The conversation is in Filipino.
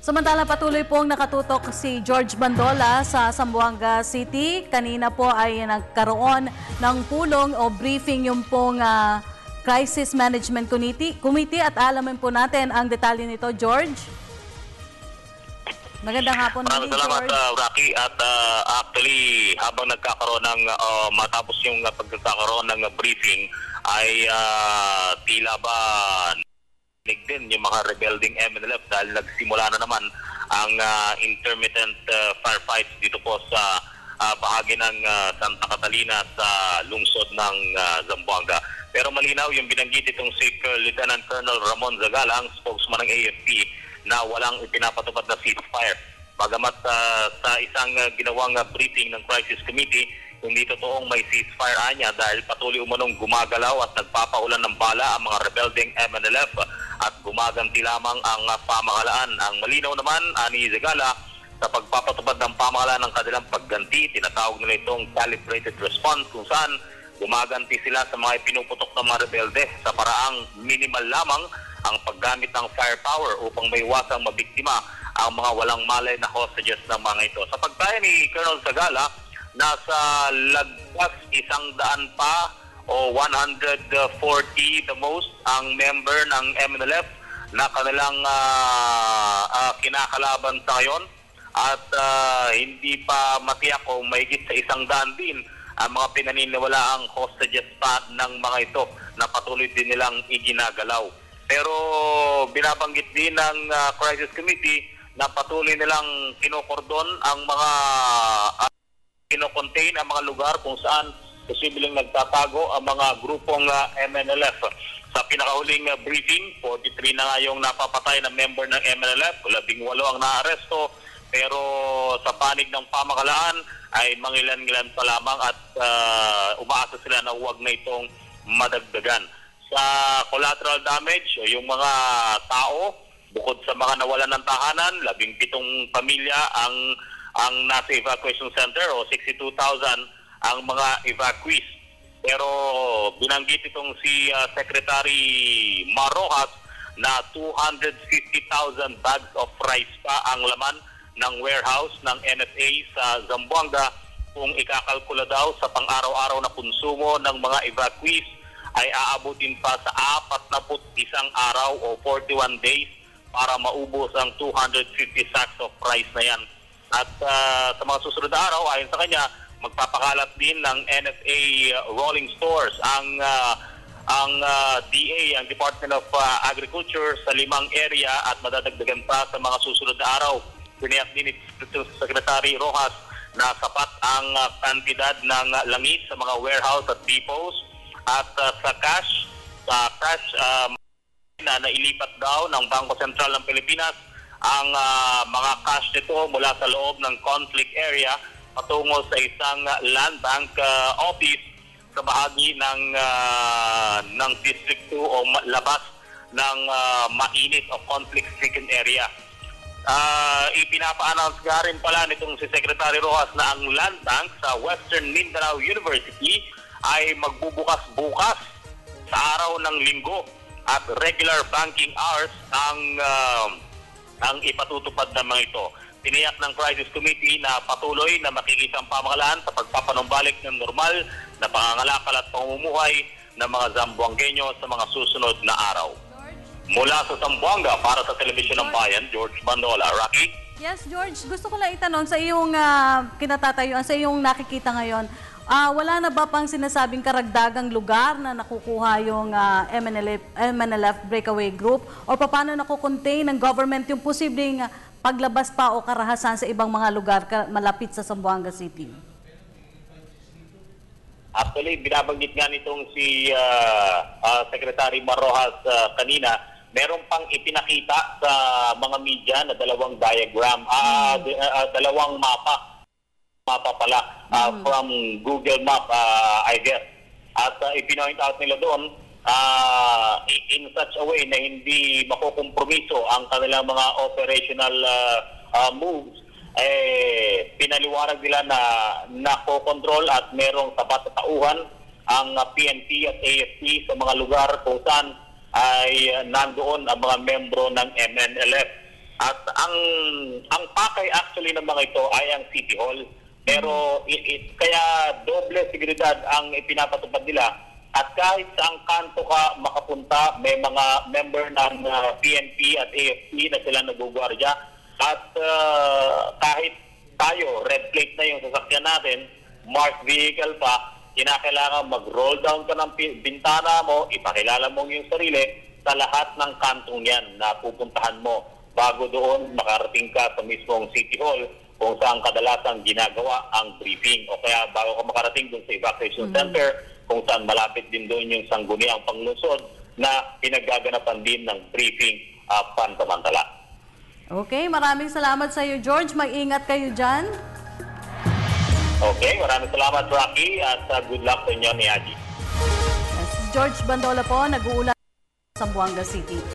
Samantala patuloy pong nakatutok si George Bandola sa Zamboanga City. Kanina po ay nagkaroon ng pulong o briefing yung pong Crisis Management Committee at alamin po natin ang detalye nito, George. Magandang hapon Maraming salamat, Rocky. At actually, habang nagkakaroon ng matapos yung pagkakaroon ng briefing ay tila ba din yung mga rebelding MNLF dahil nagsimula na naman ang intermittent firefights dito po sa bahagi ng Santa Catalina sa lungsod ng Zamboanga. Pero malinaw yung binanggit itong si Lieutenant Colonel Ramon Zagala, ang spokesman ng AFP, na walang ipinapatupad na ceasefire. Bagamat sa isang ginawang briefing ng Crisis Committee, hindi totoong may ceasefire anya dahil patuloy umanong gumagalaw at nagpapaulan ng bala ang mga rebelding MNLF at gumaganti lamang ang pamahalaan. Ang malinaw naman ni Zagala sa pagpapatupad ng pamahalaan ng kanilang pagganti, tinatawag nila itong calibrated response kung saan gumaganti sila sa mga pinuputok ng mga rebelde sa paraang minimal lamang ang paggamit ng firepower upang maiwasang mabiktima ang mga walang malay na hostages ng mga ito. Sa pagtaya ni Colonel Zagala, nasa lagpas 100 pa o 140 the most ang member ng MNLF na kanilang kinakalaban sa ngayon at hindi pa matiyak o mahigit sa 100 din ang mga pinaniniwalaang hostages pa ng mga ito na patuloy din nilang iginagalaw. Pero binabanggit din ng Crisis Committee na patuloy nilang kinokordon ang mga kinocontain ang mga lugar kung saan posibleng nagtatago ang mga grupong MNLF. Sa pinakahuling briefing, 43 na nga yung napapatay na member ng MNLF, 18 ang naaresto, pero sa panig ng pamahalaan ay mangilan-ngilan pa lamang at umaasa sila na huwag na itong madagdagan. Sa collateral damage, yung mga tao, bukod sa mga nawalan ng tahanan, 17 pamilya ang nasa evacuation center o 62,000 ang mga evacuees. Pero binanggit itong si Secretary Mar Rojas na 250,000 bags of rice pa ang laman ng warehouse ng NFA sa Zamboanga kung ikakalkula daw sa pang-araw-araw na konsumo ng mga evacuees ay aabutin pa sa 41 araw o 41 days para maubos ang 250 sacks of rice na yan. At sa mga susunod na araw, ayon sa kanya, magpapakalat din ng NFA rolling stores ang DA, ang Department of Agriculture sa 5 area at madadagdagan pa sa mga susunod na araw. Piniyak din ito sa Secretary Rojas na sapat ang kantidad ng langis sa mga warehouse at depots at sa cash na nailipat daw ng Bangko Sentral ng Pilipinas ang mga cash nito mula sa loob ng conflict area patungo sa isang land bank office sa bahagi ng District 2 o labas ng mainit o conflict-stricken area. Ipinapa-announce nga rin pala nitong si Secretary Rojas na ang land bank sa Western Mindanao University ay magbubukas bukas sa araw ng linggo at regular banking hours ang ipatutupad ng mga ito. Tiniyak ng Crisis Committee na patuloy na makikita ang pamahalaan sa pagpapanumbalik ng normal na pangangalakal at pamumuhay ng mga Zamboangueño sa mga susunod na araw. Mula sa Zamboanga para sa Telebisyon ng Bayan, George Bandola. Rocky? Yes, George. Gusto ko lang itanong sa iyong kinatatayuan, sa iyong nakikita ngayon, wala na ba pang sinasabing karagdagang lugar na nakukuha yung MNLF breakaway group? O paano nakukontain ng government yung posibleng paglabas pa o karahasan sa ibang mga lugar malapit sa Zamboanga City? Actually, binabanggit nga nitong si Secretary Mar Rojas kanina, meron pang ipinakita sa mga media na dalawang diagram, dalawang mapa pala from Google Map, I guess. At ipinoint out nila doon in such a way na hindi makukompromiso ang kanilang mga operational moves, pinaliwanag nila na nakokontrol at merong sapat na tauhan ang PNP at AFP sa mga lugar kung saan ay nandoon ang mga membro ng MNLF. At ang pakay actually ng mga ito ay ang City Hall. Pero kaya doble seguridad ang ipinapatupad nila. At kahit saang kanto ka makapunta, may mga member ng PNP at AFP na sila nagugwardya. At kahit tayo, red plate na yung sasakyan natin, marked vehicle pa, kinakailangan mag-roll down ka ng bintana mo, ipakilala mo yung sarili sa lahat ng kantong yan na pupuntahan mo bago doon makarating ka sa mismong City Hall kung saan kadalasang ginagawa ang briefing. O kaya bago ka makarating doon sa evacuation center kung saan malapit din doon yung sangguniang panglusod na pinaggaganapan din ng briefing pansamantala. Okay, maraming salamat sa iyo, George. Mag-ingat kayo dyan. Okay, maraming salamat, Rocky, at good luck sa inyo ni Haji. Yes, George Bandola po, nag-uulat sa Zamboanga City.